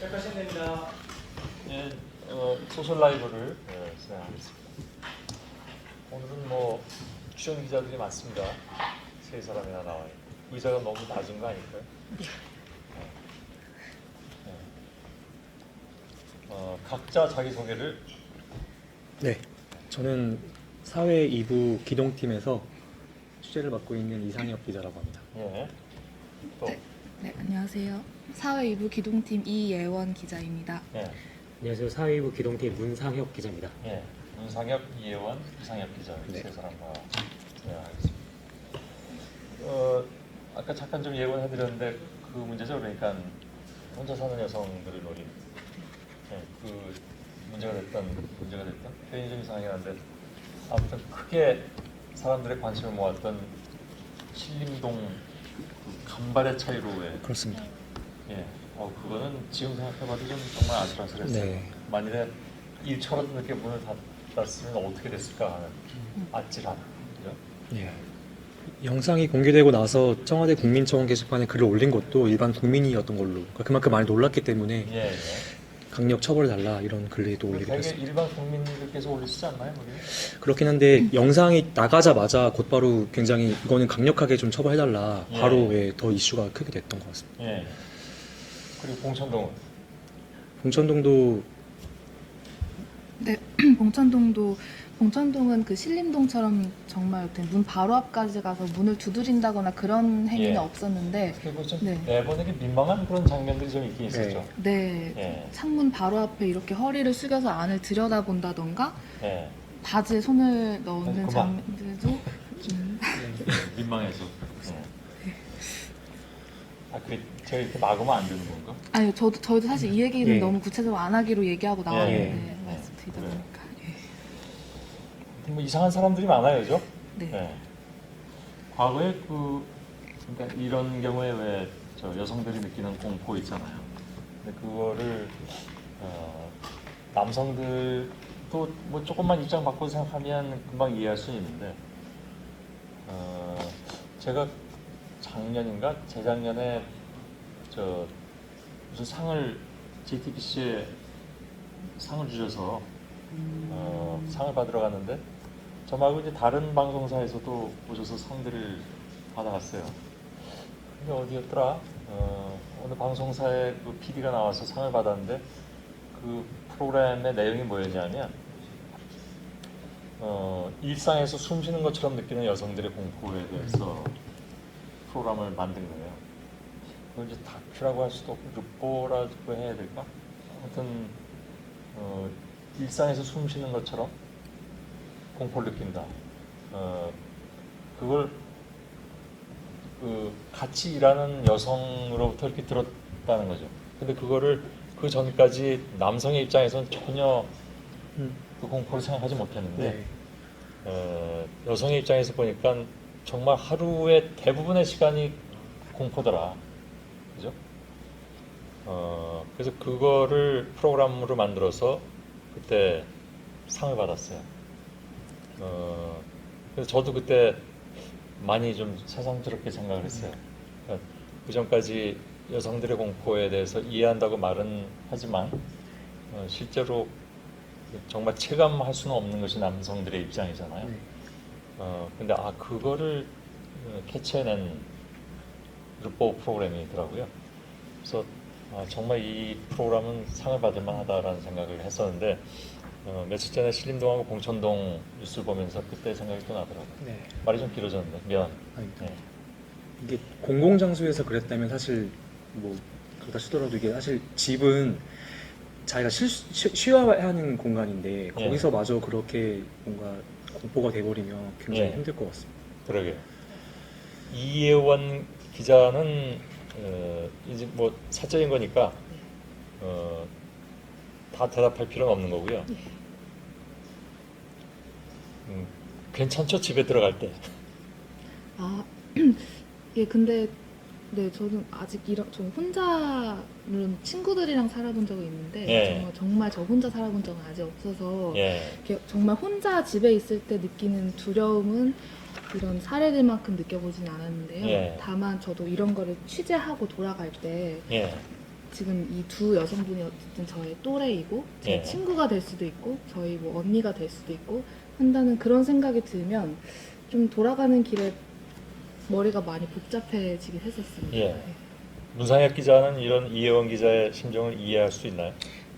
시작하시면 됩니다. 예, 소셜 라이브를 진행하겠습니다. 오늘은 뭐 출연 기자들이 많습니다. 세 사람이나 나와요. 의자가 너무 낮은 거 아닐까요? 각자 자기 소개를. 네, 저는 사회 2부 기동팀에서 취재를 맡고 있는 이상엽 기자라고 합니다. 예. 또 네, 안녕하세요. 사회 2부 기동팀 이예원 기자입니다. 예, 안녕하세요. 사회부 기동팀 문상혁 기자입니다. 예. 문상혁, 이혜원, 이상엽 기자 네. 세 사람과 진행하겠습니다. 아까 잠깐 좀 예고해드렸는데 그 문제죠. 그러니까 혼자 사는 여성들을 노린. 예, 그 문제가 됐던 표현이 좀 이상하긴 한데 아무튼 크게 사람들의 관심을 모았던 신림동 그 간발의 차이로의. 그렇습니다. 예, 그거는 지금 생각해봐도 좀 정말 아슬아슬했어요. 네. 만일에 일처럼 이렇게 문을 닫았으면 어떻게 됐을까 하는 아찔함. 그죠? 예. 영상이 공개되고 나서 청와대 국민청원 게시판에 글을 올린 것도 일반 국민이었던 걸로, 그러니까 그만큼 많이 놀랐기 때문에 예, 예. 강력 처벌해달라 이런 글도 올리기도 되게 했습니다. 일반 국민들께서 올리시지 않나요, 그게? 그렇긴 한데 영상이 나가자마자 곧바로 굉장히 이거는 강력하게 좀 처벌해달라 예. 바로 더 이슈가 크게 됐던 것 같습니다. 예. 그리고 봉천동은 봉천동도 네, 봉천동은 그 신림동처럼 정말 문 바로 앞까지 가서 문을 두드린다거나 그런 행위는 예. 없었는데, 그리고 좀 네. 내보내기 민망한 그런 장면들이 좀 있긴 있었죠. 네, 예. 창문 바로 앞에 이렇게 허리를 숙여서 안을 들여다본다던가 예. 바지에 손을 넣는 그만. 장면들도 민망해서. 예. 제가 이렇게 막으면 안 되는 건가? 아니요, 저희도 사실 이 얘기는 예. 너무 구체적으로 안 하기로 얘기하고 나왔는데 예. 말씀드리다 그래요. 보니까 뭐 이상한 사람들이 많아요, 그죠? 네. 예. 과거에 그러니까 이런 경우에 왜 저 여성들이 느끼는 공포 있잖아요. 근데 그거를 남성들도 뭐 조금만 입장 바꿔서 생각하면 금방 이해할 수 있는데 제가 작년인가 재작년에 저 무슨 상을 JTBC에 상을 주셔서 상을 받으러 갔는데 저 말고 이제 다른 방송사에서도 오셔서 상들을 받아갔어요. 근데 어디였더라? 어느 방송사의 그 PD가 나와서 상을 받았는데 그 프로그램의 내용이 뭐였냐면 일상에서 숨 쉬는 것처럼 느끼는 여성들의 공포에 대해서 프로그램을 만든 거예요. 그걸 이제 다큐라고 할 수도 없고 르뽀라고 해야 될까? 아무튼 일상에서 숨 쉬는 것처럼 공포를 느낀다. 그걸 같이 일하는 여성으로부터 이렇게 들었다는 거죠. 근데 그거를 그 전까지 남성의 입장에서는 전혀 그 공포를 생각하지 못했는데 여성의 입장에서 보니까 정말 하루의 대부분의 시간이 공포더라. 그죠? 그래서 그거를 프로그램으로 만들어서 그때 상을 받았어요. 그래서 저도 그때 많이 좀 새삼스럽게 생각을 했어요. 그러니까 그 전까지 여성들의 공포에 대해서 이해한다고 말은 하지만 실제로 정말 체감할 수는 없는 것이 남성들의 입장이잖아요. 근데 그거를 캐치해낸 르뽀 프로그램이더라고요. 그래서 정말 이 프로그램은 상을 받을 만하다라는 생각을 했었는데 며칠 전에 신림동하고 봉천동 뉴스를 보면서 그때 생각이 또 나더라고요. 네. 말이 좀 길어졌는데 미안. 아닙니다. 네. 이게 공공장소에서 그랬다면 사실 뭐 그렇다 치더라도 이게 사실 집은 자기가 쉬어야 하는 공간인데 거기서 마저 그렇게 뭔가 공포가 돼버리면 굉장히 힘들 것 같습니다. 그러게요. 이혜원 기자는 이제 뭐 사적인 거니까 다 대답할 필요는 없는 거고요. 괜찮죠? 집에 들어갈 때. 예, 근데 네, 저는 아직 저는 혼자 물론 친구들이랑 살아본 적은 있는데 예. 정말 저 혼자 살아본 적은 아직 없어서 예. 이렇게 정말 혼자 집에 있을 때 느끼는 두려움은 이런 사례들만큼 느껴보진 않았는데요. 예. 다만 저도 이런 거를 취재하고 돌아갈 때 예. 지금 이 두 여성분이 어쨌든 저의 또래이고 제 예. 친구가 될 수도 있고 저희 뭐 언니가 될 수도 있고 한다는 그런 생각이 들면 좀 돌아가는 길에 머리가 많이 복잡해지긴 했었습니다. 예. 문상혁 기자는 이런 이혜원 기자의 심정을 이해할 수 있나요?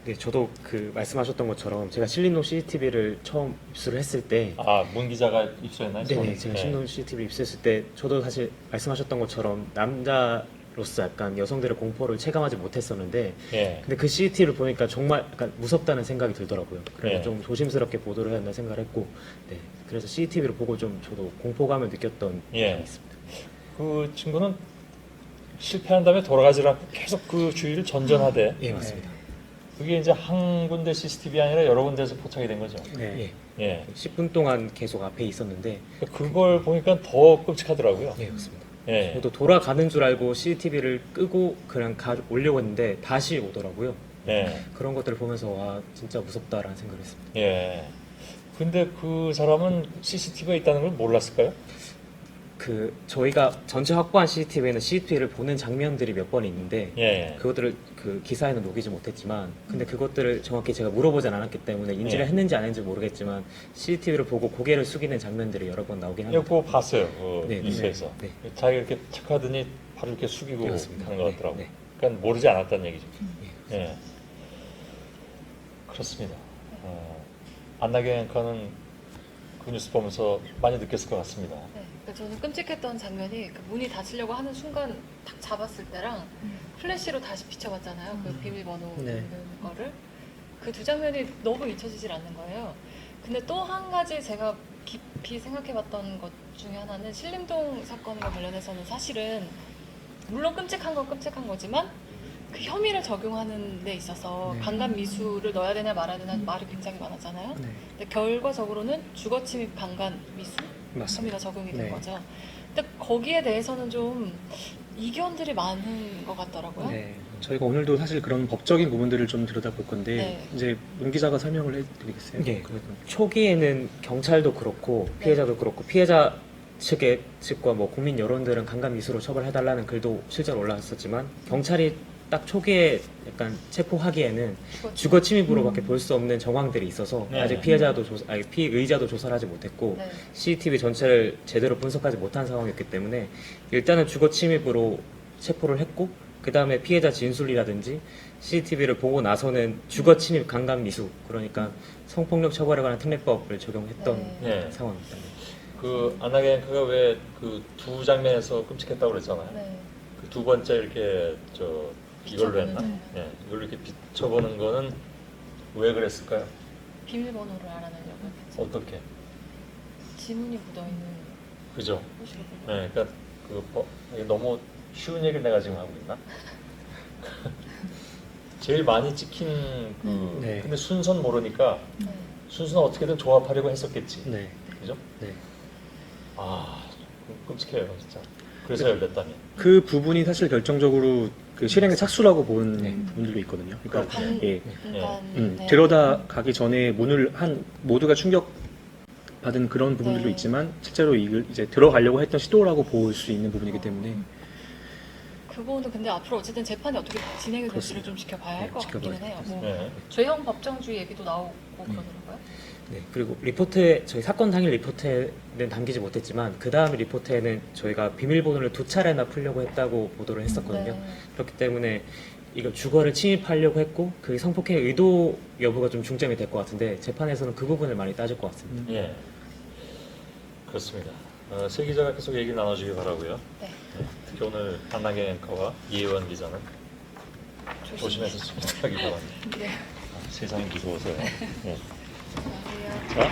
네, 저도 그 말씀하셨던 것처럼 제가 신림동 CCTV를 처음 입수를 했을 때 아, 문 기자가 입수했나요? 네, 제가 신림동 CCTV를 입수했을 때 저도 사실 말씀하셨던 것처럼 남자로서 약간 여성들의 공포를 체감하지 못했었는데 예. 근데 그 CCTV를 보니까 정말 약간 무섭다는 생각이 들더라고요. 그래서 예. 좀 조심스럽게 보도를 해야 한다 생각을 했고 네, 그래서 CCTV를 보고 좀 저도 공포감을 느꼈던 예. 적이 있습니다. 그 친구는 실패한 다음에 돌아가지 않고 계속 그 주위를 전전하대. 예, 맞습니다. 그게 이제 한 군데 CCTV 아니라 여러 군데서 포착이 된 거죠. 네. 예, 예. 10분 동안 계속 앞에 있었는데 그걸 보니까 더 끔찍하더라고요. 예, 맞습니다. 예. 저도 돌아가는 줄 알고 CCTV를 끄고 그냥 오려고 했는데 다시 오더라고요. 예. 그런 것들을 보면서 와 진짜 무섭다라는 생각을 했습니다. 예. 근데 그 사람은 CCTV가 있다는 걸 몰랐을까요? 그 저희가 전체 확보한 CCTV에는 CCTV를 보는 장면들이 몇 번 있는데 예. 그것들을 그 기사에는 녹이지 못했지만 근데 그것들을 정확히 제가 물어보진 않았기 때문에 인지를 예. 했는지 안 했는지 모르겠지만 CCTV를 보고 고개를 숙이는 장면들이 여러 번 나오긴 합니다. 그거 봤어요. 그 네, 네, 뉴스에서. 네. 자기가 이렇게 착하더니 바로 이렇게 숙이고 네, 맞습니다. 하는 것 네, 같더라고요. 네. 그러니까 모르지 않았다는 얘기죠. 예. 예. 그렇습니다. 안나경 앵커는 그 뉴스 보면서 많이 느꼈을 것 같습니다. 네, 그러니까 저는 끔찍했던 장면이 그 문이 닫히려고 하는 순간 탁 잡았을 때랑 플래시로 다시 비춰봤잖아요. 그 비밀번호 네. 있는 거를 그 두 장면이 너무 잊혀지질 않는 거예요. 근데 또 한 가지 제가 깊이 생각해봤던 것 중에 하나는 신림동 사건과 관련해서는 사실은 물론 끔찍한 건 끔찍한 거지만 그 혐의를 적용하는 데 있어서 네. 강간 미수를 넣어야 되냐 말아야 되냐 말이 굉장히 많았잖아요. 네. 근데 결과적으로는 주거 침입 강간 미수 맞습니다. 혐의가 적용이 된 네. 거죠. 근데 거기에 대해서는 좀 이견들이 많은 것 같더라고요. 네. 저희가 오늘도 사실 그런 법적인 부분들을 좀 들여다볼 건데 네. 이제 문 기자가 설명을 해드리겠어요? 예, 초기에는 경찰도 그렇고 피해자도 그렇고 피해자 측과 뭐 국민 여론들은 강간 미수로 처벌해달라는 글도 실제로 올라왔었지만 경찰이 딱 초기에 약간 체포하기에는 주거 침입으로밖에 볼 수 없는 정황들이 있어서 네. 아직 피의자도 조사를 하지 못했고 네. CCTV 전체를 제대로 분석하지 못한 상황이었기 때문에 일단은 주거 침입으로 체포를 했고 그 다음에 피해자 진술이라든지 CCTV를 보고 나서는 주거 침입 강간 미수 그러니까 성폭력 처벌에 관한 특례법을 적용했던 네. 상황입니다. 그 안나경 앵커가 왜 그 두 장면에서 끔찍했다고 그랬잖아요. 네. 그 두 번째 이렇게 이걸로 했나? 비춰보는, 예, 이걸로 이렇게 비춰보는 거는 왜 그랬을까요? 비밀번호를 알아내려고 했죠. 어떻게? 지문이 묻어있는 그죠? 호실을 네, 그러니까 이게 너무 쉬운 얘기를 내가 지금 하고 있나? 제일 많이 찍힌 네. 근데 순서는 모르니까 네. 순서는 어떻게든 조합하려고 했었겠지. 네. 그죠? 네. 아, 끔찍해요, 진짜. 그래서 열렸다니. 그 부분이 사실 결정적으로 그 실행의 착수라고 보는 네. 부분들도 있거든요. 그러니까 반, 예, 인간, 네. 들여다가기 전에 문을 모두가 충격 받은 그런 부분들도 네. 있지만 실제로 이걸 이제 들어가려고 했던 시도라고 볼 수 있는 부분이기 때문에 그거는 근데 앞으로 어쨌든 재판이 어떻게 진행이 될지를 그렇습니다. 좀 지켜봐야 할 네, 것 같기는 해요. 지켜봐야겠습니다. 뭐 네. 죄형 법정주의 얘기도 나오고 그러더라고요. 네, 그리고 리포트에 저희 사건 당일 리포트에는 담기지 못했지만 그 다음 리포트에는 저희가 비밀번호를 2차례나 풀려고 했다고 보도를 했었거든요. 네. 그렇기 때문에 이거 주거를 침입하려고 했고 그 성폭행 의도 여부가 좀 중점이 될 것 같은데 재판에서는 그 부분을 많이 따질 것 같습니다. 예. 그렇습니다. 세 기자가 계속 얘기 나눠주기 바라고요. 네. 네, 특히 오늘 안나경 앵커와 이혜원 기자는 조심해서 진행하기 바랍니다. 네. 세상이 무서워서요. 네. 안녕하세요. 자,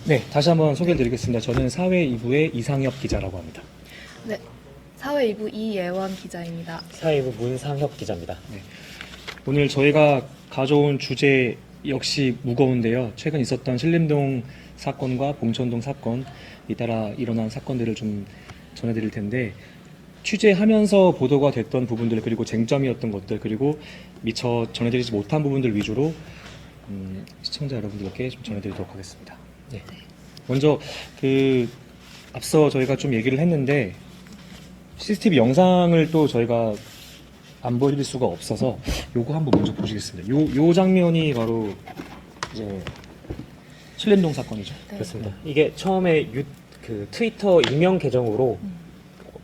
네, 다시 한번 소개를 드리겠습니다. 저는 사회 2부의 이상엽 기자라고 합니다. 네, 사회 2부 이예원 기자입니다. 사회부 문상혁 기자입니다. 오늘 저희가 가져온 주제 역시 무거운데요. 최근 있었던 신림동 사건과 봉천동 사건, 잇따라 일어난 사건들을 좀 전해드릴 텐데, 취재하면서 보도가 됐던 부분들, 그리고 쟁점이었던 것들, 그리고 미처 전해드리지 못한 부분들 위주로 시청자 여러분들께 좀 전해드리도록 하겠습니다. 네. 먼저 앞서 저희가 좀 얘기를 했는데, CCTV 영상을 또 저희가 안 보여드릴 수가 없어서 요거 한번 먼저 보시겠습니다. 요 장면이 바로 이제 신림동 사건이죠. 네. 그렇습니다. 이게 처음에 트위터 익명 계정으로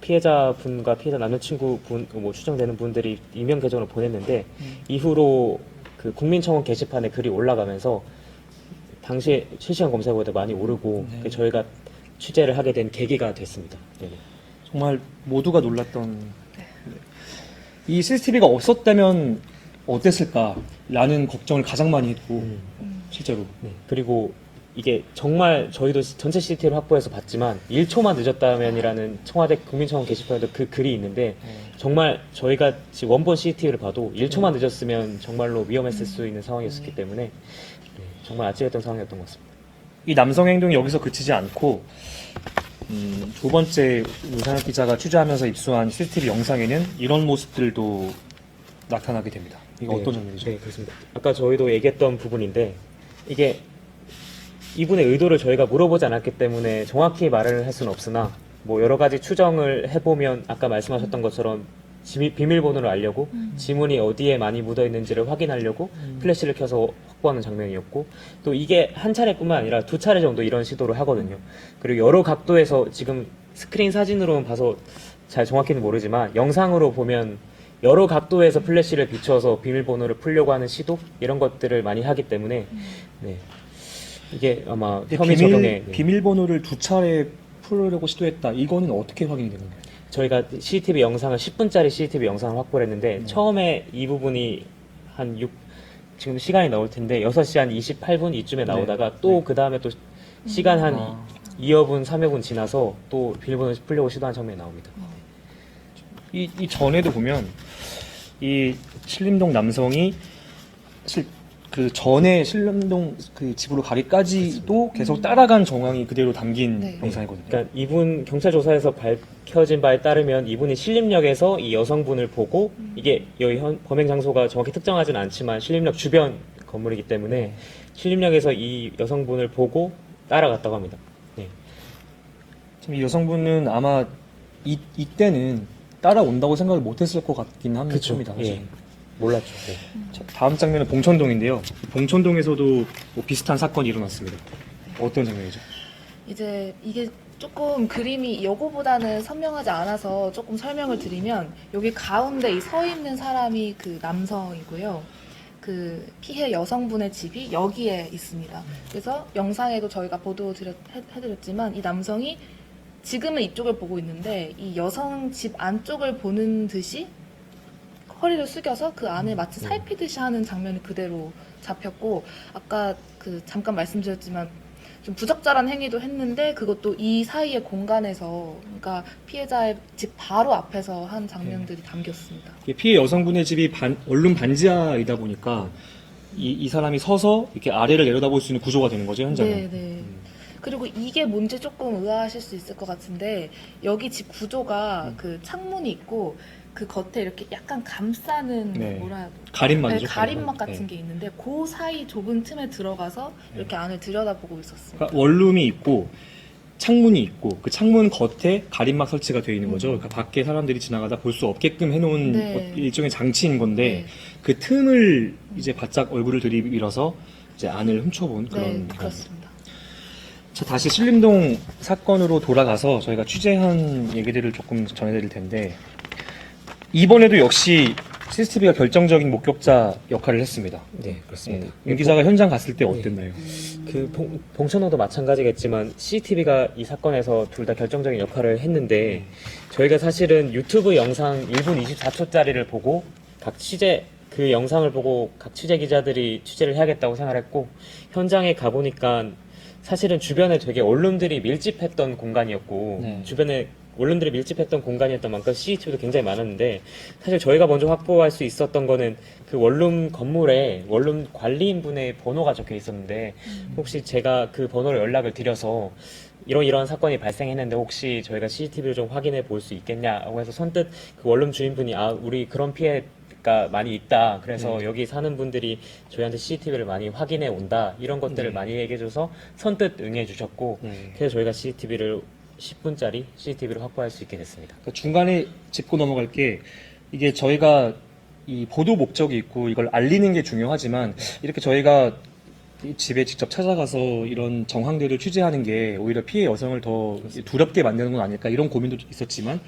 피해자분과 피해자 남자친구분, 뭐 추정되는 분들이 익명 계정을 보냈는데 이후로 그 국민청원 게시판에 글이 올라가면서 당시에 실시간 검색어도 많이 오르고 네. 저희가 취재를 하게 된 계기가 됐습니다. 네. 정말 모두가 놀랐던 이 CCTV가 없었다면 어땠을까라는 걱정을 가장 많이 했고 실제로 네. 그리고 이게 정말 저희도 전체 CCTV를 확보해서 봤지만 1초만 늦었다면이라는 청와대 국민청원 게시판에도 그 글이 있는데 정말 저희가 지금 원본 CCTV를 봐도 1초만 늦었으면 정말로 위험했을 수 있는 상황이었기 때문에 네, 정말 아찔했던 상황이었던 것 같습니다. 이 남성 행동이 여기서 그치지 않고 두 번째 윤상혁 기자가 취재하면서 입수한 CCTV 영상에는 이런 모습들도 나타나게 됩니다. 이거 어떤 장면이죠? 네, 그렇습니다. 아까 저희도 얘기했던 부분인데 이게 이분의 의도를 저희가 물어보지 않았기 때문에 정확히 말을 할 수는 없으나 뭐 여러 가지 추정을 해보면 아까 말씀하셨던 것처럼 비밀번호를 알려고 지문이 어디에 많이 묻어 있는지를 확인하려고 플래시를 켜서 확보하는 장면이었고 또 이게 한 차례뿐만 아니라 두 차례 정도 이런 시도를 하거든요. 그리고 여러 각도에서 지금 스크린 사진으로는 봐서 잘 정확히는 모르지만 영상으로 보면 여러 각도에서 플래시를 비춰서 비밀번호를 풀려고 하는 시도 이런 것들을 많이 하기 때문에 네. 이게 아마 근데 혐의 적용에 비밀번호를 두 차례 풀으려고 시도했다. 이거는 어떻게 확인이 되는 거예요? 저희가 CCTV 영상을 10분짜리 CCTV 영상을 확보를 했는데 처음에 이 부분이 지금 시간이 나올 텐데 6시 한 28분 이쯤에 나오다가 또 그 다음에 또 시간 한 2여 분, 3여 분 지나서 또 비밀번호 풀려고 시도한 장면이 나옵니다. 이 전에도 보면 이 신림동 남성이 사실 그 전에 신림동 그 집으로 가기까지도 계속 따라간 정황이 그대로 담긴 네. 영상이거든요. 그러니까 이분 경찰 조사에서 밝혀진 바에 따르면 이분이 신림역에서 이 여성분을 보고 이게 여기 범행 장소가 정확히 특정하진 않지만 신림역 주변 건물이기 때문에 신림역에서 이 여성분을 보고 따라갔다고 합니다. 네. 참 이 여성분은 아마 이때는 따라온다고 생각을 못했을 것 같긴 합니다. 사실. 예. 몰랐죠. 네. 자, 다음 장면은 봉천동인데요. 봉천동에서도 뭐 비슷한 사건이 일어났습니다. 어떤 장면이죠? 이제 이게 조금 그림이 요거보다는 선명하지 않아서 조금 설명을 드리면 여기 가운데 이 서 있는 사람이 그 남성이고요. 그 피해 여성분의 집이 여기에 있습니다. 그래서 영상에도 저희가 해드렸지만 이 남성이 지금은 이쪽을 보고 있는데 이 여성 집 안쪽을 보는 듯이 허리를 숙여서 그 안을 마치 살피듯이 하는 장면이 그대로 잡혔고 아까 그 잠깐 말씀드렸지만 좀 부적절한 행위도 했는데 그것도 이 사이의 공간에서 그러니까 피해자의 집 바로 앞에서 한 장면들이 담겼습니다. 피해 여성분의 집이 원룸 반지하이다 보니까 이 사람이 서서 이렇게 아래를 내려다볼 수 있는 구조가 되는 거죠, 현장은. 네. 그리고 이게 뭔지 조금 의아하실 수 있을 것 같은데 여기 집 구조가 그 창문이 있고 그 겉에 이렇게 약간 감싸는 네. 뭐라 해야 가림막이죠. 가림막 같은 네. 게 있는데 그 사이 좁은 틈에 들어가서 이렇게 안을 들여다보고 있었습니다. 그러니까 원룸이 있고 창문이 있고 그 창문 겉에 가림막 설치가 되어 있는 거죠. 그러니까 밖에 사람들이 지나가다 볼 수 없게끔 해놓은 네. 일종의 장치인 건데 네. 그 틈을 이제 바짝 얼굴을 들이밀어서 이제 안을 훔쳐본 그런. 네, 그렇습니다. 자, 다시 신림동 사건으로 돌아가서 저희가 취재한 얘기들을 조금 전해드릴 텐데 이번에도 역시 CCTV가 결정적인 목격자 역할을 했습니다. 네, 그렇습니다. 윤 기자가 현장 갔을 때 어땠나요? 그 봉천호도 마찬가지겠지만 CCTV가 이 사건에서 둘 다 결정적인 역할을 했는데 저희가 사실은 유튜브 영상 1분 24초짜리를 보고 그 영상을 보고 각 취재 기자들이 취재를 해야겠다고 생각했고 현장에 가보니까 사실은 주변에 되게 언론들이 밀집했던 공간이었고 네. 주변에 원룸들이 밀집했던 공간이었던 만큼 CCTV도 굉장히 많았는데 사실 저희가 먼저 확보할 수 있었던 거는 그 원룸 건물에 원룸 관리인분의 번호가 적혀 있었는데 혹시 제가 그 번호로 연락을 드려서 이런 사건이 발생했는데 혹시 저희가 CCTV를 좀 확인해 볼 수 있겠냐고 해서 선뜻 그 원룸 주인분이 우리 그런 피해가 많이 있다. 그래서 여기 사는 분들이 저희한테 CCTV를 많이 확인해 온다. 이런 것들을 많이 얘기해 줘서 선뜻 응해 주셨고 그래서 저희가 CCTV를 10분짜리 CCTV를 확보할 수 있게 됐습니다. 그러니까 중간에 짚고 넘어갈 게 이게 저희가 이 보도 목적이 있고 이걸 알리는 게 중요하지만 이렇게 저희가 이 집에 직접 찾아가서 이런 정황들을 취재하는 게 오히려 피해 여성을 더 두렵게 만드는 건 아닐까 이런 고민도 있었지만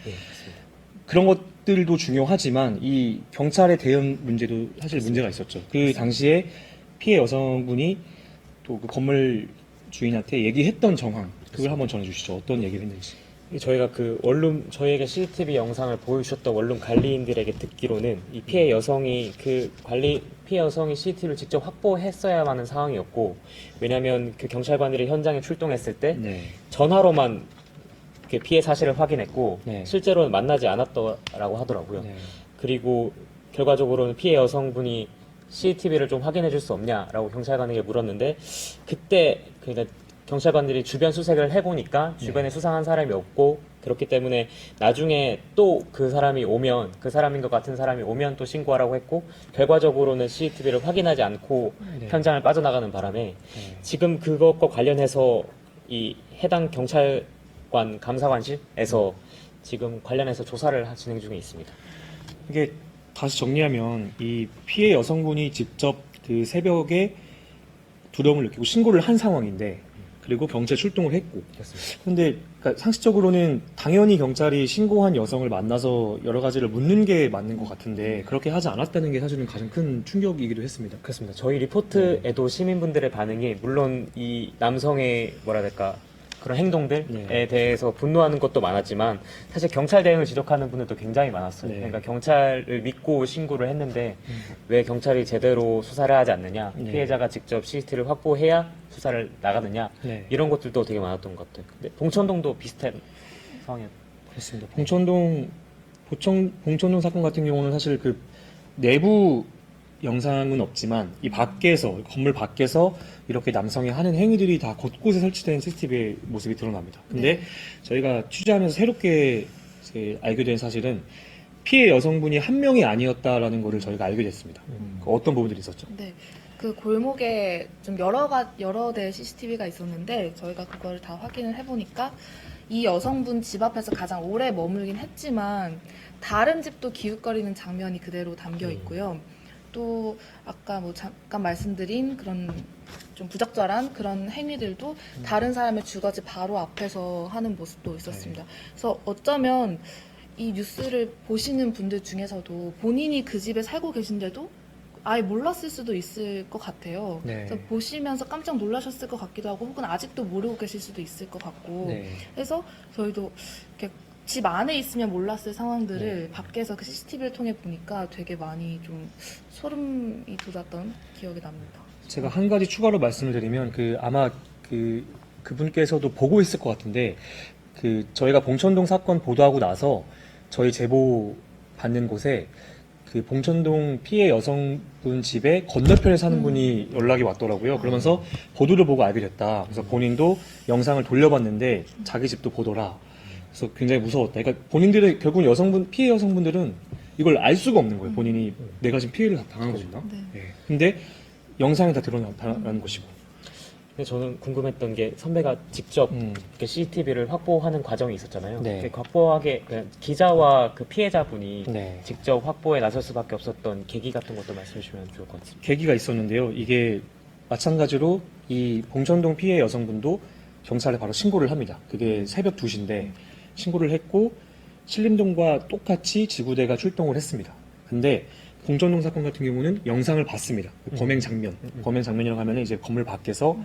그런 것들도 중요하지만 이 경찰의 대응 문제도 사실 문제가 있었죠. 그 당시에 피해 여성분이 또 그 건물 주인한테 얘기했던 정황 그걸 한번 전해주시죠. 어떤 얘기를 했는지. 저희가 그 원룸 저희에게 CCTV 영상을 보여주셨던 원룸 관리인들에게 듣기로는 이 피해 여성이 피해 여성이 CCTV를 직접 확보했어야만 하는 상황이었고 왜냐하면 그 경찰관들이 현장에 출동했을 때 전화로만 그 피해 사실을 확인했고 실제로는 만나지 않았더라고 하더라고요. 그리고 결과적으로는 피해 여성분이 CCTV를 좀 확인해 줄 수 없냐라고 경찰관에게 물었는데 그때 그러니까 경찰관들이 주변 수색을 해보니까 주변에 수상한 사람이 없고 그렇기 때문에 나중에 또 그 사람이 오면 그 사람인 것 같은 사람이 오면 또 신고하라고 했고 결과적으로는 CCTV를 확인하지 않고 현장을 빠져나가는 바람에 지금 그것과 관련해서 이 해당 경찰관 감사관실에서 지금 관련해서 조사를 진행 중에 있습니다. 이게 다시 정리하면 이 피해 여성분이 직접 그 새벽에 두려움을 느끼고 신고를 한 상황인데 그리고 경찰 출동을 했고. 그런데 그러니까 상식적으로는 당연히 경찰이 신고한 여성을 만나서 여러 가지를 묻는 게 맞는 것 같은데 그렇게 하지 않았다는 게 사실은 가장 큰 충격이기도 했습니다. 그렇습니다. 저희 리포트에도 시민분들의 반응이 물론 이 남성의 뭐라 해야 될까 그런 행동들에 대해서 분노하는 것도 많았지만 사실 경찰 대응을 지적하는 분들도 굉장히 많았어요. 그러니까 경찰을 믿고 신고를 했는데 왜 경찰이 제대로 수사를 하지 않느냐, 피해자가 직접 CCTV를 확보해야 수사를 나가느냐 이런 것들도 되게 많았던 것 같아요. 근데 봉천동도 비슷한 상황이었죠. 그렇습니다. 봉천동 사건 같은 경우는 사실 그 내부 영상은 없지만 이 밖에서 건물 밖에서 이렇게 남성이 하는 행위들이 다 곳곳에 설치된 CCTV의 모습이 드러납니다. 근데 저희가 취재하면서 새롭게 이제 알게 된 사실은 피해 여성분이 한 명이 아니었다라는 것을 저희가 알게 됐습니다. 어떤 부분들이 있었죠? 네. 그 골목에 좀 여러 대 CCTV가 있었는데 저희가 그걸 다 확인을 해보니까 이 여성분 집 앞에서 가장 오래 머물긴 했지만 다른 집도 기웃거리는 장면이 그대로 담겨 있고요. 또 아까 뭐 잠깐 말씀드린 그런 좀 부적절한 그런 행위들도 다른 사람의 주거지 바로 앞에서 하는 모습도 있었습니다. 그래서 어쩌면 이 뉴스를 보시는 분들 중에서도 본인이 그 집에 살고 계신데도 아예 몰랐을 수도 있을 것 같아요. 그래서 보시면서 깜짝 놀라셨을 것 같기도 하고 혹은 아직도 모르고 계실 수도 있을 것 같고 그래서 저희도 이렇게 집 안에 있으면 몰랐을 상황들을 밖에서 그 CCTV를 통해 보니까 되게 많이 좀 소름이 돋았던 기억이 납니다. 제가 한 가지 추가로 말씀을 드리면 아마 그분께서도 보고 있을 것 같은데 저희가 봉천동 사건 보도하고 나서 저희 제보 받는 곳에 그 봉천동 피해 여성분 집에 건너편에 사는 분이 연락이 왔더라고요. 그러면서 보도를 보고 알게 됐다. 그래서 본인도 영상을 돌려봤는데 자기 집도 보더라. 그래서 굉장히 무서웠다. 그러니까 본인들의 결국 피해 여성분들은 이걸 알 수가 없는 거예요. 본인이 내가 지금 피해를 당한 거구나. 근데 영상이 다 드러나는 것이고. 근데 저는 궁금했던 게 선배가 직접 이렇게 CCTV를 확보하는 과정이 있었잖아요. 확보하게 기자와 그 피해자분이 직접 확보에 나설 수밖에 없었던 계기 같은 것도 말씀해 주시면 좋을 것 같습니다. 계기가 있었는데요. 이게 마찬가지로 이 봉천동 피해 여성분도 경찰에 바로 신고를 합니다. 그게 새벽 2시인데 신고를 했고 신림동과 똑같이 지구대가 출동을 했습니다. 근데 봉천동 사건 같은 경우는 영상을 봤습니다. 범행 장면이라고 하면 이제 건물 밖에서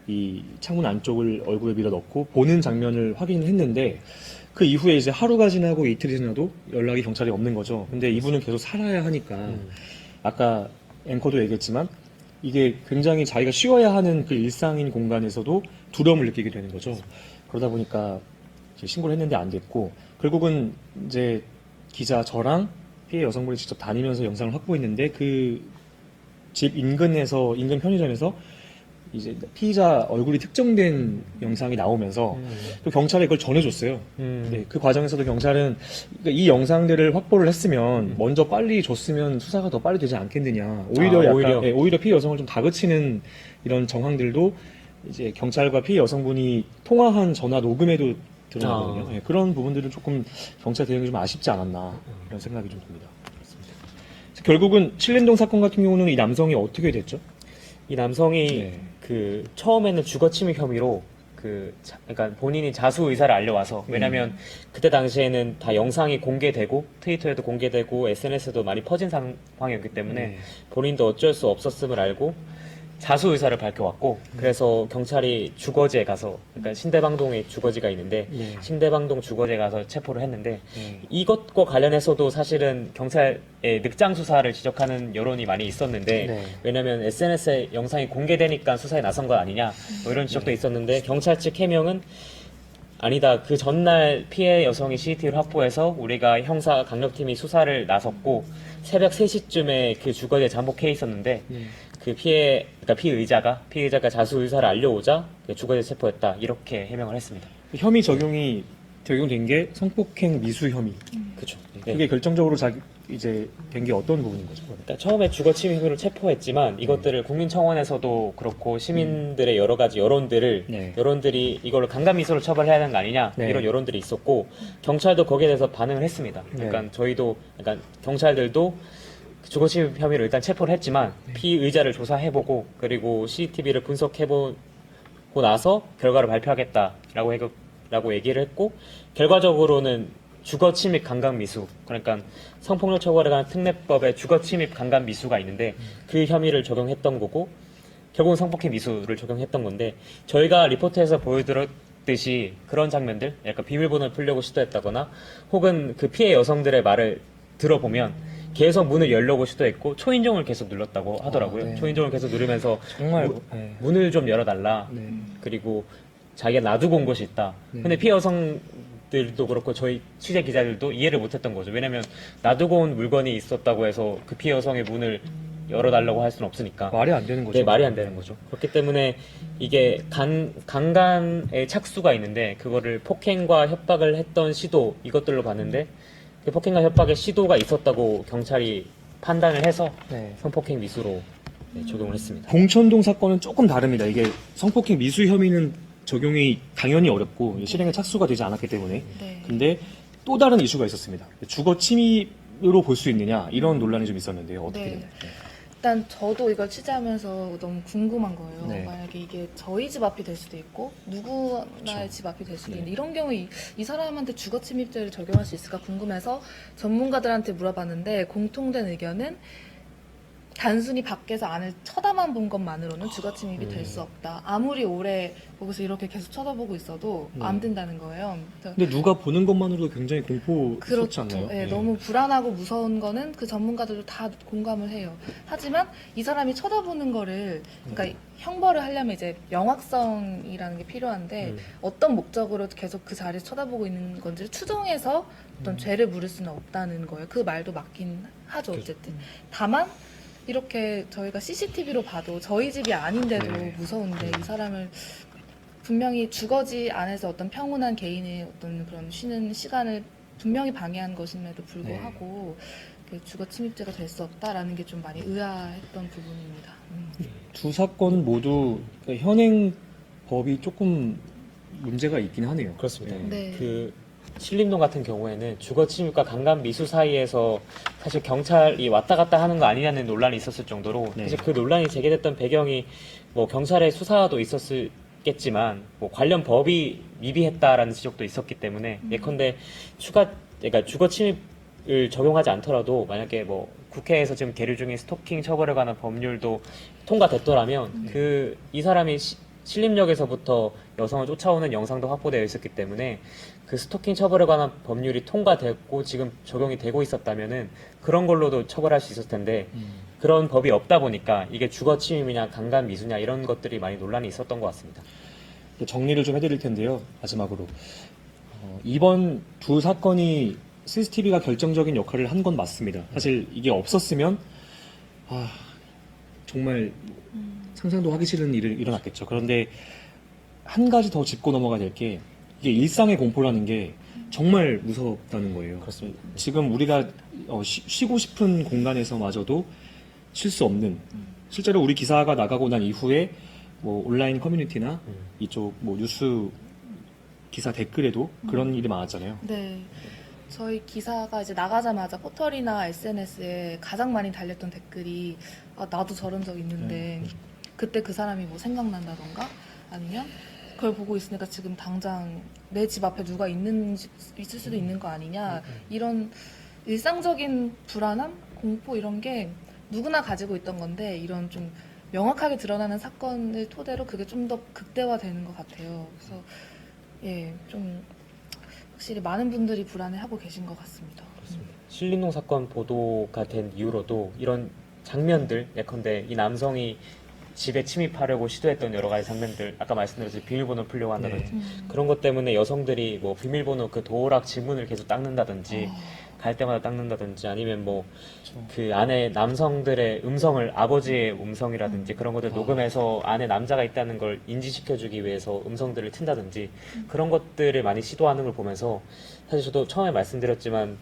이 창문 안쪽을 얼굴에 밀어 넣고 보는 장면을 확인을 했는데 그 이후에 이제 하루가 지나고 이틀이 지나도 연락이 경찰에 없는 거죠. 근데 이분은 계속 살아야 하니까 아까 앵커도 얘기했지만 이게 굉장히 자기가 쉬어야 하는 그 일상인 공간에서도 두려움을 느끼게 되는 거죠. 그러다 보니까 신고를 했는데 안 됐고 결국은 이제 기자 저랑 피해 여성분이 직접 다니면서 영상을 확보했는데 그 집 인근에서 인근 편의점에서 이제 피의자 얼굴이 특정된 영상이 나오면서 또 경찰에 그걸 전해줬어요. 네, 그 과정에서도 경찰은 그러니까 이 영상들을 확보를 했으면 먼저 빨리 줬으면 수사가 더 빨리 되지 않겠느냐. 오히려 약간 오히려. 네, 오히려 피해 여성을 좀 다그치는 이런 정황들도 이제 경찰과 피해 여성분이 통화한 전화 녹음에도 드러나거든요. 네, 그런 부분들은 조금 경찰 대응이 좀 아쉽지 않았나 이런 생각이 좀 듭니다. 그래서 결국은 신림동 사건 같은 경우는 이 남성이 어떻게 됐죠? 이 남성이 네. 그 처음에는 주거침입 혐의로 그러니까 본인이 자수 의사를 알려와서 왜냐면 그때 당시에는 다 영상이 공개되고 트위터에도 공개되고 SNS에도 많이 퍼진 상황이었기 때문에 네. 본인도 어쩔 수 없었음을 알고 자수 의사를 밝혀왔고 그래서 경찰이 주거지에 가서 그러니까 신대방동에 주거지가 있는데 네. 신대방동 주거지에 가서 체포를 했는데 네. 이것과 관련해서도 사실은 경찰의 늑장 수사를 지적하는 여론이 많이 있었는데 네. 왜냐면 SNS에 영상이 공개되니까 수사에 나선 것 아니냐 뭐 이런 지적도 있었는데 경찰 측 해명은 아니다. 그 전날 피해 여성이 CCTV를 확보해서 우리가 형사 강력팀이 수사를 나섰고 새벽 3시쯤에 그 주거지에 잠복해 있었는데 네. 그 그러니까 피의자가 자수 의사를 알려오자 주거지에 체포했다 이렇게 해명을 했습니다. 혐의 적용된 게 성폭행 미수 혐의. 그렇죠. 그게 결정적으로 이제 된 게 어떤 부분인 거죠? 그러니까 처음에 주거침입 혐의로 체포했지만 이것들을 국민청원에서도 그렇고 시민들의 여러 가지 네. 여론들이 이걸 강간미수로 처벌해야 하는 거 아니냐 네. 이런 여론들이 있었고 경찰도 거기에 대해서 반응을 했습니다. 네. 그러니까 저희도 그러니까 경찰들도 주거침입 혐의로 일단 체포를 했지만 피의자를 조사해보고 그리고 CCTV를 분석해보고 나서 결과를 발표하겠다라고 얘기를 했고 결과적으로는 주거침입 강간미수 그러니까 성폭력 처벌에 관한 특례법에 주거침입 강간미수가 있는데 그 혐의를 적용했던 거고 결국은 성폭행 미수를 적용했던 건데 저희가 리포트에서 보여드렸듯이 그런 장면들 약간 비밀번호를 풀려고 시도했다거나 혹은 그 피해 여성들의 말을 들어보면 계속 문을 열려고 시도했고 초인종을 계속 눌렀다고 하더라고요. 네. 초인종을 계속 누르면서 정말 네. 문을 좀 열어달라. 네. 그리고 자기가 놔두고 온 곳이 있다. 네. 근데 피해 여성들도 그렇고 저희 취재 기자들도 이해를 못했던 거죠. 왜냐면 놔두고 온 물건이 있었다고 해서 그 피해 여성의 문을 열어달라고 할 수는 없으니까. 말이 안 되는 거죠. 네, 말이 안 되는 거죠. 그렇기 때문에 이게 강간의 착수가 있는데 그거를 폭행과 협박을 했던 시도 이것들로 봤는데 그 폭행과 협박의 시도가 있었다고 경찰이 판단을 해서 네. 성폭행 미수로 적용을 했습니다. 봉천동 사건은 조금 다릅니다. 이게 성폭행 미수 혐의는 적용이 당연히 어렵고 실행에 착수가 되지 않았기 때문에. 네. 근데 또 다른 이슈가 있었습니다. 주거 침입으로 볼 수 있느냐 이런 논란이 좀 있었는데요. 어떻게 네. 되나요? 일단 저도 이걸 취재하면서 너무 궁금한 거예요. 네. 만약에 이게 저희 집 앞이 될 수도 있고 누구나의 그렇죠. 집 앞이 될 수도 네. 있는데 이런 경우에 이 사람한테 주거침입죄를 적용할 수 있을까 궁금해서 전문가들한테 물어봤는데 공통된 의견은 단순히 밖에서 안을 쳐다만 본 것만으로는 주거침입이 될 수 없다. 아무리 오래 거기서 이렇게 계속 쳐다보고 있어도 네. 안 된다는 거예요. 그래서 근데 누가 보는 것만으로도 굉장히 공포스럽지 그렇죠. 않나요? 네, 너무 불안하고 무서운 거는 그 전문가들도 다 공감을 해요. 하지만 이 사람이 쳐다보는 거를 그러니까 형벌을 하려면 이제 명확성이라는 게 필요한데 어떤 목적으로 계속 그 자리에서 쳐다보고 있는 건지를 추정해서 어떤 죄를 물을 수는 없다는 거예요. 그 말도 맞긴 하죠. 어쨌든. 다만 이렇게 저희가 CCTV로 봐도 저희 집이 아닌데도 네. 무서운데 이 사람을 분명히 주거지 안에서 어떤 평온한 개인의 어떤 그런 쉬는 시간을 분명히 방해한 것임에도 불구하고 그 주거 침입죄가 될 수 없다라는 게 좀 많이 의아했던 부분입니다. 두 사건 모두 현행 법이 조금 문제가 있긴 하네요. 그렇습니다. 네. 그 신림동 같은 경우에는 주거 침입과 강간 미수 사이에서 사실 경찰이 왔다 갔다 하는 거 아니냐는 논란이 있었을 정도로 네. 사실 그 논란이 제기됐던 배경이 뭐 경찰의 수사도 있었겠지만 뭐 관련 법이 미비했다라는 지적도 있었기 때문에 예컨대 그러니까 주거 침입을 적용하지 않더라도 만약에 뭐 국회에서 지금 계류 중인 스토킹 처벌에 관한 법률도 통과됐더라면 그 이 사람이 신림역에서부터 여성을 쫓아오는 영상도 확보되어 있었기 때문에 그 스토킹 처벌에 관한 법률이 통과됐고 지금 적용이 되고 있었다면은 그런 걸로도 처벌할 수 있었을 텐데 그런 법이 없다 보니까 이게 주거 침입이냐 강간 미수냐 이런 것들이 많이 논란이 있었던 것 같습니다. 정리를 좀 해드릴 텐데요. 마지막으로 이번 두 사건이 CCTV가 결정적인 역할을 한 건 맞습니다. 사실 이게 없었으면 정말 상상도 하기 싫은 일이 일어났겠죠. 그런데 한 가지 더 짚고 넘어가야 될 게 이게 일상의 공포라는 게 정말 무섭다는 거예요. 그렇습니다. 지금 우리가 쉬고 싶은 공간에서마저도 쉴 수 없는, 실제로 우리 기사가 나가고 난 이후에 뭐 온라인 커뮤니티나 이쪽 뭐 뉴스 기사 댓글에도 그런 일이 많았잖아요. 네. 저희 기사가 이제 나가자마자 포털이나 SNS에 가장 많이 달렸던 댓글이 나도 저런 적 있는데 그때 그 사람이 뭐 생각난다던가 아니면 그걸 보고 있으니까 지금 당장 내 집 앞에 누가 있을 수도 있는 거 아니냐, 이런 일상적인 불안함, 공포 이런 게 누구나 가지고 있던 건데 이런 좀 명확하게 드러나는 사건을 토대로 그게 좀 더 극대화되는 것 같아요. 그래서 좀 확실히 많은 분들이 불안해하고 계신 것 같습니다. 신림동 사건 보도가 된 이후로도 이런 장면들, 예컨대 이 남성이 집에 침입하려고 시도했던 여러 가지 장면들, 아까 말씀드렸듯이 비밀번호 풀려고 한다든지 그런 것 때문에 여성들이 뭐 비밀번호 그 도어락 지문을 계속 닦는다든지 갈 때마다 닦는다든지 아니면 뭐 그 안에 남성들의 음성을, 아버지의 음성이라든지 그런 것들 녹음해서 안에 남자가 있다는 걸 인지시켜주기 위해서 음성들을 튼다든지 그런 것들을 많이 시도하는 걸 보면서 사실 저도 처음에 말씀드렸지만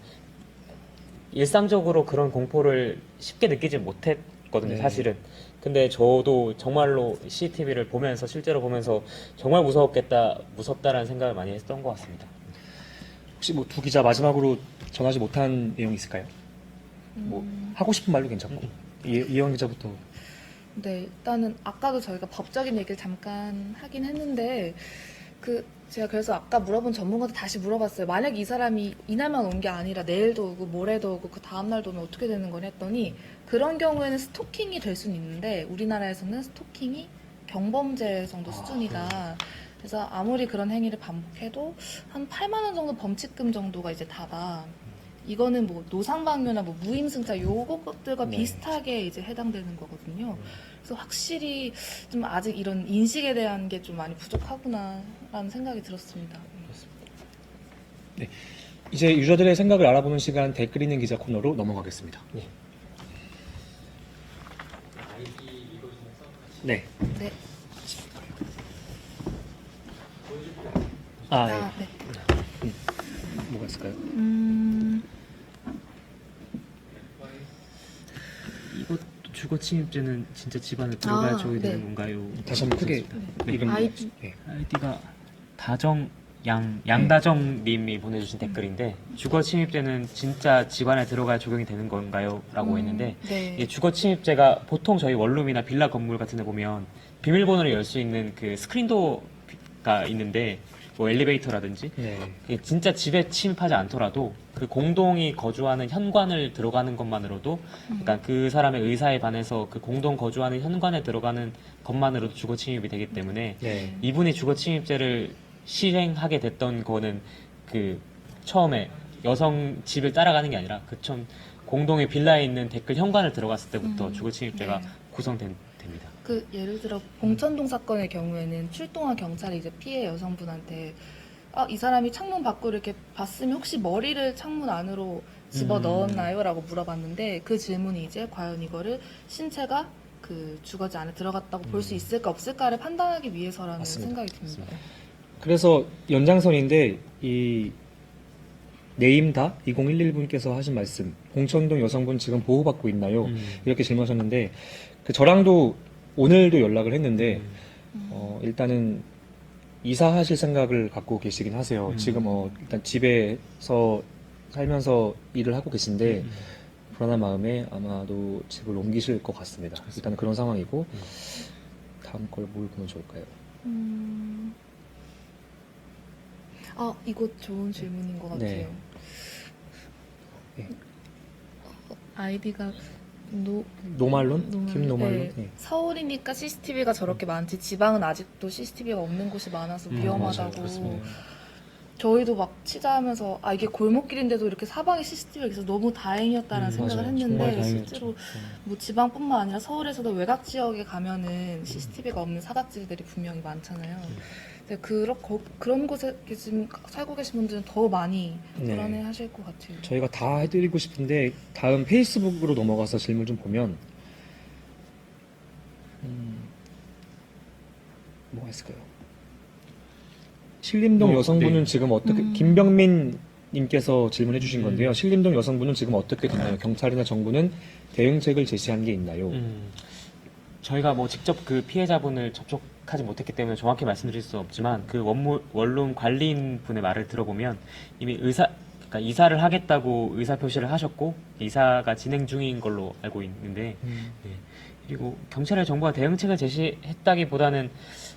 일상적으로 그런 공포를 쉽게 느끼지 못했거든요, 사실은. 근데 저도 정말로 CCTV를 보면서, 실제로 보면서 정말 무섭다라는 생각을 많이 했던 것 같습니다. 혹시 뭐 두 기자 마지막으로 전하지 못한 내용 있을까요? 뭐 하고 싶은 말도 괜찮고. 이현 기자부터. 네, 일단은 아까도 저희가 법적인 얘기를 잠깐 하긴 했는데 제가 그래서 아까 물어본 전문가한테 다시 물어봤어요. 만약 이 사람이 이날만 온 게 아니라 내일도 오고 모레도 오고 그 다음날도 오면 어떻게 되는 거냐 했더니 그런 경우에는 스토킹이 될 수는 있는데 우리나라에서는 스토킹이 경범죄 정도 수준이다. 그래서 아무리 그런 행위를 반복해도 한 8만 원 정도 범칙금 정도가 이제 다다. 이거는 뭐 노상방뇨나 뭐 무임승차 요것들과 비슷하게 이제 해당되는 거거든요. 그래서 확실히 좀 아직 이런 인식에 대한 게 좀 많이 부족하구나라는 생각이 들었습니다. 네. 이제 유저들의 생각을 알아보는 시간, 댓글 있는 기자 코너로 넘어가겠습니다. 네. 네. 네. 네. 뭐가 있을까요? 이것도 주거 침입죄는 진짜 집안에 들어가야 적용이 되는 건가요? 다시 한번 크게 이름. 아이디. 아이디가 양다정 님이 보내주신 댓글인데 주거 침입죄는 진짜 집안에 들어가야 적용이 되는 건가요? 라고 했는데 네. 이 주거 침입죄가 보통 저희 원룸이나 빌라 건물 같은 데 보면 비밀번호를 열 수 있는 그 스크린도어가 있는데 뭐 엘리베이터라든지 이게 진짜 집에 침입하지 않더라도 그 공동이 거주하는 현관을 들어가는 것만으로도 그러니까 그 사람의 의사에 반해서 그 공동 거주하는 현관에 들어가는 것만으로도 주거 침입이 되기 때문에 이분이 주거 침입죄를 실행하게 됐던 거는 그 처음에 여성 집을 따라가는 게 아니라 그 처음 공동의 빌라에 있는 댓글 현관을 들어갔을 때부터 주거 침입죄가 구성됩니다. 그 예를 들어 봉천동 사건의 경우에는 출동한 경찰이 이제 피해 여성분한테 이 사람이 창문 밖으로 이렇게 봤으면 혹시 머리를 창문 안으로 집어 넣었나요? 라고 물어봤는데 그 질문이 이제 과연 이거를 신체가 그 주거지 안에 들어갔다고 볼 수 있을까 없을까를 판단하기 위해서라는 맞습니다. 생각이 듭니다. 그래서 연장선인데 이 네임다 2011분께서 하신 말씀, 봉천동 여성분 지금 보호받고 있나요? 이렇게 질문하셨는데 저랑도 오늘도 연락을 했는데 일단은 이사하실 생각을 갖고 계시긴 하세요. 지금 일단 집에서 살면서 일을 하고 계신데 불안한 마음에 아마도 집을 옮기실 것 같습니다. 일단 그런 상황이고 다음 걸 뭘 보면 좋을까요? 이거 좋은 질문인 것 같아요. 네. 네. 아이디가 노말론? 김노말론? 네. 네. 서울이니까 CCTV가 저렇게 많지 지방은 아직도 CCTV가 없는 곳이 많아서 위험하다고. 맞아요. 저희도 막 취재하면서 이게 골목길인데도 이렇게 사방에 CCTV가 있어서 너무 다행이었다라는 생각을 맞아요. 했는데 정말 다행이었죠. 실제로 뭐 지방뿐만 아니라 서울에서도 외곽 지역에 가면은 CCTV가 없는 사각지대들이 분명히 많잖아요. 근데 그런 곳에 지금 살고 계신 분들은 더 많이 네. 불안해하실 것 같아요. 저희가 다 해드리고 싶은데 다음 페이스북으로 넘어가서 질문 좀 보면 뭐가 있을까요? 신림동 여성분은 네. 지금 어떻게 음. 김병민 님께서 질문해 주신 건데요. 신림동 여성분은 지금 어떻게 됐나요? 경찰이나 정부는 대응책을 제시한 게 있나요? 저희가 뭐 직접 그 피해자분을 접촉하지 못했기 때문에 정확히 말씀드릴 수 없지만 그 원룸 관리인 분의 말을 들어보면 이미 그러니까 이사를 하겠다고 의사 표시를 하셨고 이사가 진행 중인 걸로 알고 있는데 네. 그리고 경찰에 정부가 대응책을 제시했다기보다는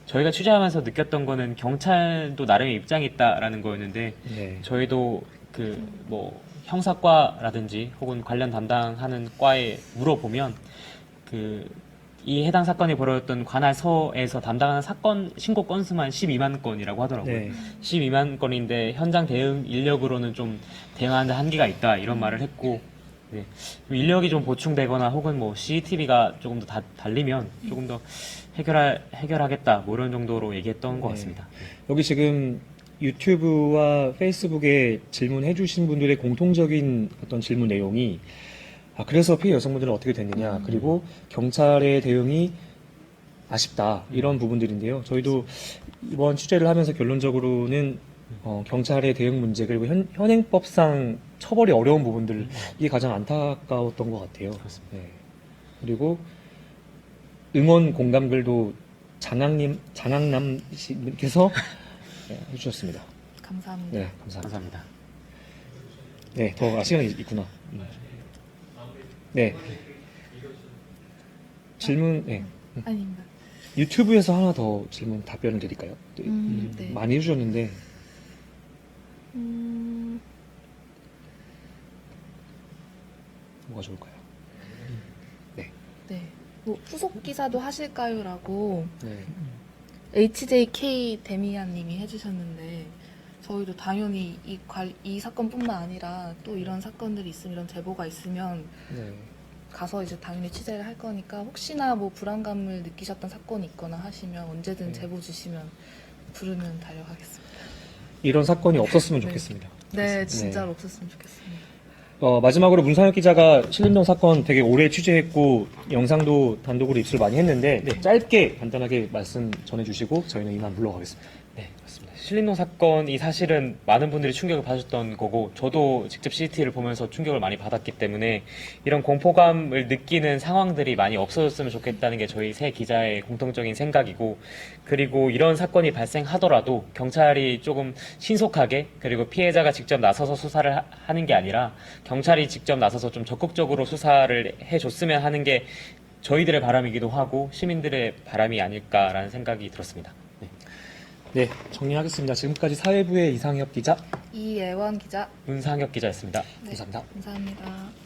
저희가 취재하면서 느꼈던 거는 경찰도 나름의 입장이 있다라는 거였는데 네. 저희도 그 뭐 형사과라든지 혹은 관련 담당하는 과에 물어보면 그 이 해당 사건이 벌어졌던 관할서에서 담당하는 사건 신고 건수만 12만 건이라고 하더라고요. 네. 12만 건인데 현장 대응 인력으로는 좀 대응하는 한계가 있다 이런 말을 했고 네. 인력이 좀 보충되거나 혹은 뭐 CCTV가 조금 더 달리면 조금 더 해결하겠다 뭐 이런 정도로 얘기했던 것 네. 같습니다. 여기 지금 유튜브와 페이스북에 질문해 주신 분들의 공통적인 어떤 질문 내용이 그래서 피해 여성분들은 어떻게 됐느냐 그리고 경찰의 대응이 아쉽다 이런 부분들인데요. 저희도 이번 취재를 하면서 결론적으로는 경찰의 대응 문제 그리고 현행법상 처벌이 어려운 부분들 이게 가장 안타까웠던 것 같아요. 그렇습니다. 네. 그리고 응원 공감글도 장학남 씨께서 해주셨습니다. 감사합니다. 네, 감사합니다. 감사합니다. 네, 더 시간이 있구나. 네. 질문, 네. 아닙니다. 유튜브에서 하나 더 질문 답변을 드릴까요? 네. 많이 해주셨는데, 뭐가 좋을까요? 네. 뭐 후속 기사도 하실까요?라고 네. HJK 데미안님이 해주셨는데 저희도 당연히 이 사건뿐만 아니라 또 이런 사건들이 있으면 이런 제보가 있으면 네. 가서 이제 당연히 취재를 할 거니까 혹시나 뭐 불안감을 느끼셨던 사건이 있거나 하시면 언제든 네. 제보 주시면 부르면 달려가겠습니다. 이런 사건이 없었으면 네. 좋겠습니다. 네, 진짜로 없었으면 좋겠습니다. 마지막으로 문상혁 기자가 신림동 사건 되게 오래 취재했고 영상도 단독으로 입수를 많이 했는데 짧게 간단하게 말씀 전해주시고 저희는 이만 물러가겠습니다. 네, 맞습니다. 신림동 사건이 사실은 많은 분들이 충격을 받으셨던 거고 저도 직접 CCTV를 보면서 충격을 많이 받았기 때문에 이런 공포감을 느끼는 상황들이 많이 없어졌으면 좋겠다는 게 저희 세 기자의 공통적인 생각이고 그리고 이런 사건이 발생하더라도 경찰이 조금 신속하게 그리고 피해자가 직접 나서서 수사를 하는 게 아니라 경찰이 직접 나서서 좀 적극적으로 수사를 해줬으면 하는 게 저희들의 바람이기도 하고 시민들의 바람이 아닐까라는 생각이 들었습니다. 네, 정리하겠습니다. 지금까지 사회부의 이상혁 기자, 이예원 기자, 문상혁 기자였습니다. 네, 감사합니다. 감사합니다.